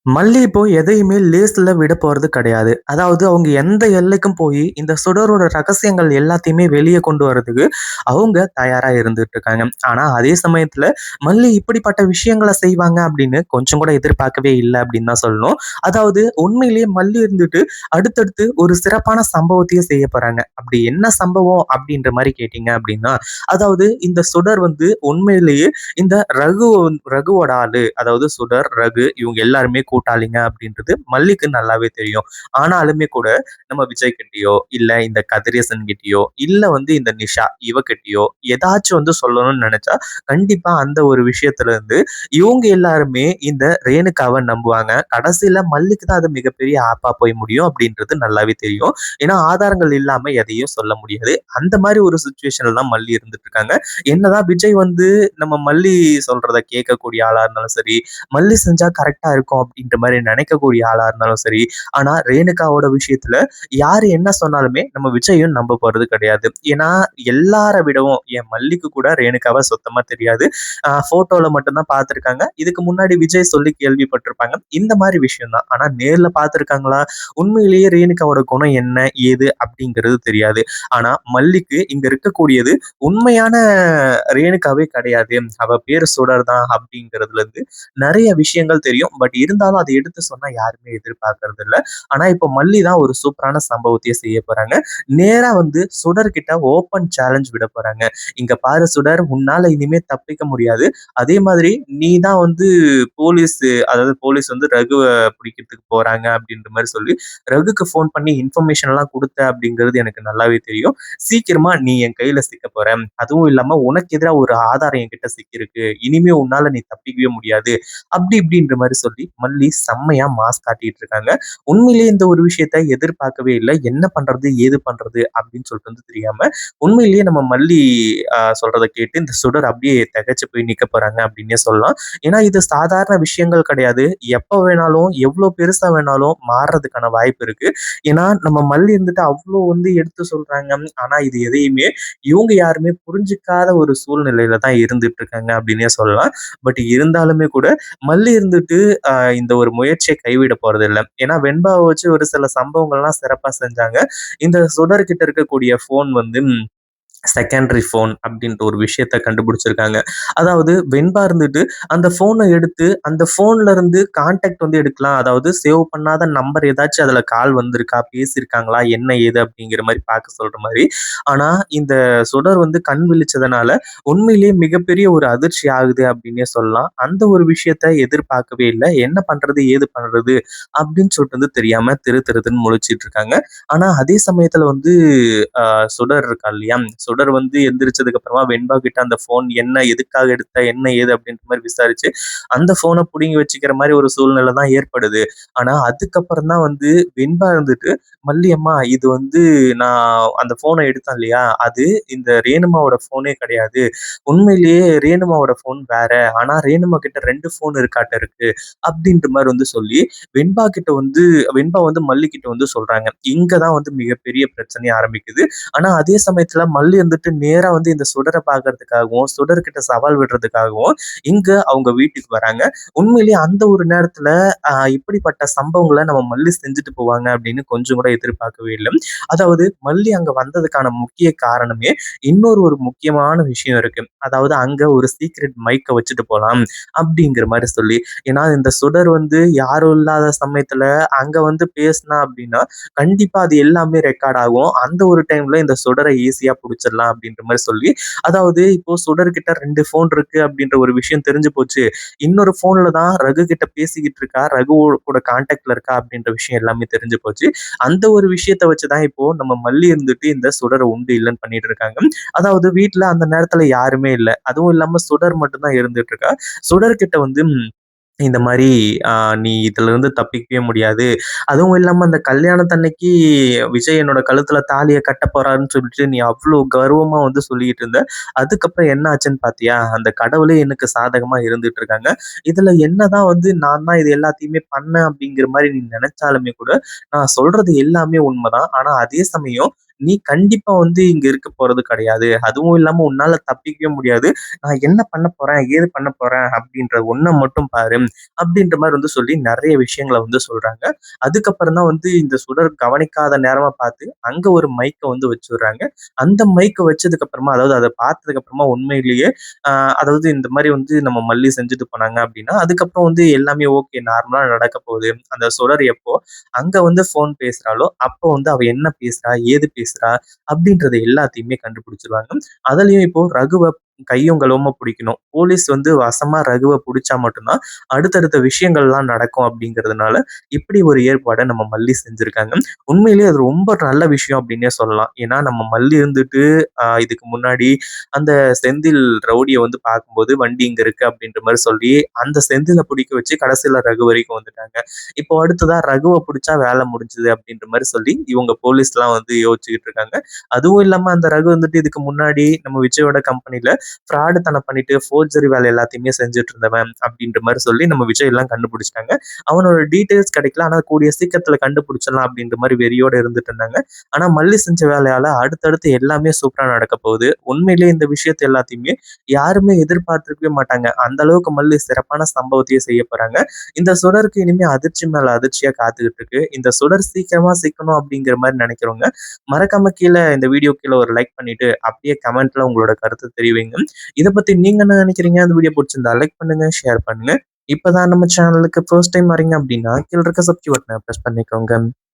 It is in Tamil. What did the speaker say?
மல்லிகைப்பூ எதையுமே லேஸ்ல விட போறது கிடையாது. அதாவது அவங்க எந்த எல்லைக்கும் போயி, இந்த சுடரோட ரகசியங்கள் எல்லாத்தையுமே வெளிய கொண்டு வரதுக்கு அவங்க தயாரா இருந்துட்டு இருக்காங்க. ஆனா, அதே சமயத்துல மல்லி இப்படிப்பட்ட விஷயங்கள செய்வாங்க அப்படின்னு கொஞ்சம் கூட எதிர்பார்க்கவே இல்ல அப்படின்னு தான் சொல்லணும். அதாவது உண்மையிலேயே மல்லி இருந்துட்டு அடுத்தடுத்து ஒரு சிறப்பான சம்பவத்தையே செய்ய போறாங்க. அப்படி என்ன சம்பவம் அப்படின்ற மாரி கேட்டீங்க அப்படின்னா, அதாவது இந்த சுடர் வந்து உண்மையிலேயே இந்த ரகுவோட ஆளு. அதாவது சுடர், ரகு இவங்க எல்லாருமே கூட்டாளிங்க அப்படின்றது மல்லிக்கு நல்லாவே தெரியும். ஆனாலுமே கூட நம்ம விஜய் கிட்டயோ, இல்ல இந்த கதிரேசன் கிட்டயோ, இல்ல வந்து இந்த நிஷா இவகிட்டயோ ஏதாச்சும் வந்து சொல்லணும்னு நினைச்சா, கண்டிப்பா அந்த ஒரு விஷயத்துல இருந்து இவங்க எல்லாருமே இந்த ரேணுகாவ நம்புவாங்க. கடைசியில மல்லிக்கு தான் அது மிகப்பெரிய ஆப்பா போய் முடியும் அப்படின்றது நல்லாவே தெரியும். ஏன்னா ஆதாரங்கள் இல்லாம எதையும் சொல்ல முடியாது. அந்த மாரி ஒரு சிச்சுவேஷன்ல தான் மல்லி இருந்துட்டு இருக்காங்க. என்னதான் விஜய் வந்து நம்ம மல்லி சொல்றத கேட்கக்கூடிய ஆளா இருந்தாலும் சரி, மல்லி செஞ்சா கரெக்ட்டா இருக்கும் அப்படின்ற மாரி நினைக்கக்கூடிய ஆளா இருந்தாலும் சரி, ஆனா ரேணுகாவோட விஷயத்துல யாரு என்ன சொன்னாலுமே நம்ம விஜயும் நம்ப போறது கிடையாது. ஏன்னா எல்லார விடவும் என் மல்லிக்கு கூட ரேணுகாவ சுத்தமா தெரியாது. ஃபோட்டோல மட்டும் தான் பார்த்திருக்காங்க. இதுக்கு முன்னாடி விஜய் சொல்லி கேள்விப்பட்டிருப்பாங்க. இந்த மாரி விஷயம் தான். ஆனா நேர்ல பார்த்திருக்காங்களா? உண்மையிலேயே ரேணுகாவோட குணம் என்ன? ஏது? அப்படிங்கிறது தெரியாது. ஆனா மல்லிக்கு இங்க இருக்கக்கூடியது உண்மையான ரேணுகாவே கிடையாது. அவ பேரு சுடர் தான் அப்படிங்கிறதுல இருந்து நெறைய விஷயங்கள் தெரியும். பட் இருந்தாலும் அத எடுத்து சொன்னா யாருமே எதிர்பார்க்கறது இல்ல. ஆனா இப்போ மல்லி தான் ஒரு சூப்பரான சம்பவத்தையே செய்ய போறாங்க. நேரா வந்து சுடர் கிட்ட ஓப்பன் சேலஞ்ச் விட போறாங்க. "இங்க பாரு சுடர், உன்னால இனிமே தப்பிக்க முடியாது. அதே மாதிரி நீ தான் வந்து போலீஸ் அதாவது போலீஸ் வந்து ரகுவ பிடிக்கிறதுக்கு போறாங்க" அப்படின்ற மாரி சொல்லி ரகுக்கு ஃபோன் பண்ணி இன்ஃபர்மேஷன் எல்லாம் குடுத்த அப்படிங்கிறது எனக்கு நல்லாவே தெரியும். "சீக்கிரமா நீ என் கையில சிக்க போற. அதுவும் இல்லாம உனக்கு எதிரா ஒரு ஆதாரம் என்கிட்ட சிக்கியிருக்கு. இனிமே உன்னால நீ தப்பிக்கவே முடியாது." அப்படி இப்படின்ற மாரி சொல்லி மல்லி செம்மையா மாஸ் காட்டிட்டு இருக்காங்க. உண்மையிலேயே இந்த ஒரு விஷயத்த எதிர்பார்க்கவே இல்ல. என்ன பண்றது? ஏது பண்றது? அப்படின்னு சொல்லிட்டு வந்து தெரியாம, உண்மையிலேயே நம்ம மல்லி சொல்றத கேட்டு இந்த சுடர் அப்படியே திகைச்சு போய் நிக்க போறாங்க அப்படின்னே சொல்லலாம். ஏன்னா இது சாதாரண விஷயங்கள் கிடையாது. எப்ப வேணாலும், எவ்வளோ பெருசா வேணாலும் மாறுறதுக்கான வாய்ப்பு இருக்கு. ஏன்னா நம்ம மல்லி இருந்துட்டு அவ்ளோ வந்து எடுத்து சொல்றாங்க. ஆனா இது எதையுமே இவங்க யாருமே புரிஞ்சுக்காத ஒரு சூழ்நிலையில தான் இருந்துட்டு இருக்காங்க அப்படின்னே சொல்லலாம். பட் இருந்தாலுமே கூட மல்லி இருந்துட்டு இந்த ஒரு முயற்சிய கைவிட போறதில்ல. ஏன்னா வெண்பாவ வச்சு ஒரு சில சம்பவங்கள்லாம் சிறப்பா செஞ்சாங்க. இந்த சுடர் கிட்ட இருக்கக்கூடிய ஃபோன் வந்து செகண்டரி ஃபோன் அப்படின்ற ஒரு விஷயத்த கண்டுபிடிச்சிருக்காங்க. அதாவது வெண்பா இருந்துட்டு அந்த ஃபோன எடுத்து அந்த ஃபோன்ல இருந்து கான்டாக்ட் வந்து எடுக்கலாம். அதாவது சேவ் பண்ணாத நம்பர் ஏதாச்சும் அதுல கால் வந்திருக்கா? பேசியிருக்காங்களா? என்ன ஏது? அப்படிங்கிற மாரி பார்க்க சொல்ற மாரி. ஆனா இந்த சுடர் வந்து கண் விழிச்சதுனால உண்மையிலேயே மிகப்பெரிய ஒரு அதிர்ச்சி ஆகுது அப்படின்னே சொல்லலாம். அந்த ஒரு விஷயத்த எதிர்பார்க்கவே இல்ல. என்ன பண்றது? ஏது பண்றது? அப்படின்னு சொல்லிட்டு வந்து தெரியாம திரு திருன்னு முழிச்சிட்டு இருக்காங்க. ஆனா அதே சமயத்துல வந்து சுடர் இருக்கா இல்லையா? சுடர் வந்து எந்திரிச்சதுக்கு அப்புறமா வெண்பா கிட்ட அந்த ஃபோன் என்ன? எதுக்காக எடுத்த? என்ன ஏது? அப்படின்ற மாரி விசாரிச்சு, அந்த ஃபோன புடுங்கி வச்சுக்கிற மாரி ஒரு சூழ்நிலை தான் ஏற்படுது. ஆனா அதுக்கப்புறம் தான் வந்து வெண்பா இருந்துட்டு, "மல்லி அம்மா இது வந்து நான் அந்த ஃபோன எடுத்தேன் இல்லையா? அது இந்த ரேணுமாவோட ஃபோனே கிடையாது. உண்மையிலேயே ரேணுமாவோட ஃபோன் வேற. ஆனா ரேணுமா கிட்ட 2 ஃபோன் இருக்காட்ட இருக்கு." அப்படின்ற மாரி வந்து சொல்லி, வெண்பா கிட்ட வந்து வெண்பா வந்து மல்லி கிட்ட வந்து சொல்றாங்க. இங்க தான் வந்து மிகப்பெரிய பிரச்சனையே ஆரம்பிக்குது. ஆனா அதே சமயத்துல மல்லி வந்துட்டு நேரா வந்து இந்த சுடர பார்க்கறதுக்காகவும், சுடர்கிட்ட சவால் விடுறதுக்காகவும் இங்க அவங்க வீட்டுக்கு வராங்க. உண்மையிலேயே அந்த ஒரு நேரத்துல இப்படிப்பட்ட சம்பவங்கள நம்ம மல்லி செஞ்சுட்டு போவாங்க அப்படின்னு கொஞ்சம் கூட எதிர்பார்க்கவே இல்ல. அதாவது மல்லி அங்க வந்ததுக்கான முக்கிய காரணமே ஒரு முக்கியமான விஷயம் இருக்கு. அதாவது அங்க ஒரு சீக்ரெட் மைக்க வச்சுட்டு போலாம் அப்படிங்கிற மாரி சொல்லி. ஏன்னா இந்த சுடர் வந்து யாரும் இல்லாத சமயத்துல அங்க வந்து பேசினா அப்படின்னா, கண்டிப்பா அது எல்லாமே ரெக்கார்ட் ஆகும். அந்த ஒரு டைம்ல இந்த சுடர ஈஸியா புடிச்சிடலாம் அப்படின்ற மாரி சொல்லி, அதாவது இப்போ சுடர்கிட்ட 2 ஃபோன் இருக்கு அப்படின்ற ஒரு விஷயம் தெரிஞ்சு போச்சு. இன்னொரு ஃபோன்ல தான் ரகு கிட்ட பேசிக்கிட்டு இருக்கா. ரகு கூட கான்டாக்ட்ல இருக்கா அப்படின்ற விஷயம் எல்லாமே தெரிஞ்சு போச்சு. அந்த ஒரு விஷயத்த வச்சு தான் இப்போ நம்ம மல்லி இருந்துட்டு இந்த சுடர உண்டு இல்லன்னு பண்ணிட்டு இருக்காங்க. அதாவது வீட்ல அந்த நேரத்துல யாருமே இல்ல. அதுவும் இல்லாம சுடர் மட்டும் தான் இருந்துட்டு இருக்கா. சுடர் கிட்ட வந்து இந்த மாரி "நீ இதுலருந்து தப்பிக்கவே முடியாது. அதுவும் இல்லாம அந்த கல்யாணத்தன்னைக்கு விஜய் என்னோட கழுத்துல தாலிய கட்டப் போறாருன்னு சொல்லிட்டு நீ அவ்ளோ கர்வமா வந்து சொல்லிக்கிட்டு இருந்த. அதுக்கப்புறம் என்ன ஆச்சுன்னு பார்த்தியா? அந்த கடவுளே எனக்கு சாதகமா இருந்துட்டு இருக்காங்க. இதுல என்னதான் வந்து நான் தான் இது எல்லாத்தையுமே பண்ணேன் அப்படிங்கிற மாரி நீ நெனச்சாலுமே கூட, நான் சொல்றது எல்லாமே உண்மதான். ஆனா அதே சமயம் நீ கண்டிப்பா வந்து இங்க இருக்க போறது கிடையாது. அதுவும் இல்லாம உன்னால தப்பிக்கவே முடியாது. நான் என்ன பண்ண போறேன்? ஏது பண்ண போறேன்? அப்படின்ற ஒண்ண மட்டும் பாரு. அப்படின்ற மாரி வந்து சொல்லி நெறைய விஷயங்கள வந்து சொல்றாங்க. அதுக்கப்புறம் தான் வந்து இந்த சுடர் கவனிக்காத நேரமா பார்த்து, அங்க ஒரு மைக்க வந்து வச்சுடுறாங்க. அந்த மைக்க வச்சதுக்கு அப்புறமா, அதாவது அத பார்த்ததுக்கு அப்புறமா உண்மையிலேயே அ அதாவது இந்த மாரி வந்து நம்ம மல்லி செஞ்சுட்டு போனாங்க அப்படின்னா, அதுக்கப்புறம் வந்து எல்லாமே ஓகே நார்மலா நடக்க போகுது. அந்த சுடர் எப்போ அங்க வந்து ஃபோன் பேசுறாளோ, அப்போ வந்து அவ என்ன பேசுறா? ஏது பேசுறா? அப்படின்றத எல்லாத்தையுமே கண்டுபிடிச்சுருவாங்க. அதுலயும் இப்போ ரகுவ கையும் களவுமா புடிக்கணும். போலீஸ் வந்து வசமா ரகுவ புடிச்சா மட்டும் தான் அடுத்தடுத்த விஷயங்கள்லாம் நடக்கும் அப்படிங்கிறதுனால, இப்படி ஒரு ஏற்பாட நம்ம மல்லி செஞ்சிருக்காங்க. உண்மையிலேயே அது ரொம்ப நல்ல விஷயம் அப்படின்னே சொல்லலாம். ஏன்னா நம்ம மல்லி இருந்துட்டு இதுக்கு முன்னாடி அந்த செந்தில் ரவுடிய வந்து பார்க்கும்போது, "வண்டி இங்க இருக்கு" அப்படின்ற மாரி சொல்லி, அந்த செந்தில புடிக்க வச்சு கடைசில ரகு வரைக்கும் வந்துட்டாங்க. இப்போ அடுத்ததா ரகுவ புடிச்சா வேல முடிஞ்சுது அப்படின்ற மாரி சொல்லி, இவங்க போலீஸ்லாம் வந்து யோசிச்சுக்கிட்டு இருக்காங்க. அதுவும் இல்லாம அந்த ரகு வந்துட்டு இதுக்கு முன்னாடி நம்ம விஜயோட கம்பெனில ஃப்ராடுத்தனம் பண்ணிட்டு ஃபோர்ஜரி வேலை எல்லாத்தையுமே செஞ்சுட்டு இருந்தவன் அப்படின்ற மாரி சொல்லி நம்ம விஜய் எல்லாம் கண்டுபிடிச்சுட்டாங்க. அவனோட டீட்டெயில்ஸ் கிடைக்கல. ஆனா கூடிய சீக்கிரத்துல கண்டுபிடிச்சிடலாம் அப்படின்ற மாரி வெறியோட இருந்துட்டு இருந்தாங்க. ஆனா மல்லி செஞ்ச வேலையால அடுத்தடுத்து எல்லாமே சூப்பரா நடக்க போகுது. உண்மையிலேயே இந்த விஷயத்த எல்லாத்தையுமே யாருமே எதிர்பார்த்திருக்கவே மாட்டாங்க. அந்த அளவுக்கு மல்லி சிறப்பான சம்பவத்தையே செய்ய போறாங்க. இந்த சுடருக்கு இனிமே அதிர்ச்சி மேல அதிர்ச்சியா காத்துக்கிட்டு இருக்கு. இந்த சுடர் சீக்கிரமா சிக்கணும் அப்படிங்கிற மாரி நினைக்கிறவங்க, மறக்காம இந்த வீடியோ கீழ ஒரு லைக் பண்ணிட்டு, அப்படியே கமெண்ட்ல உங்களோட கருத்த தெரிவிங்க. இத பத்தி நீங்க என்ன நினைக்கிறீங்க? அந்த வீடியோ புடிச்சிருந்தா லைக் பண்ணுங்க, ஷேர் பண்ணுங்க. இப்பதான் நம்ம சேனலுக்கு ஃபர்ஸ்ட் டைம் வரீங்க அப்படின்னா, கீழ இருக்க சப்ஸ்கிரைப் பட்டன பிரஸ் பண்ணிக்கோங்க.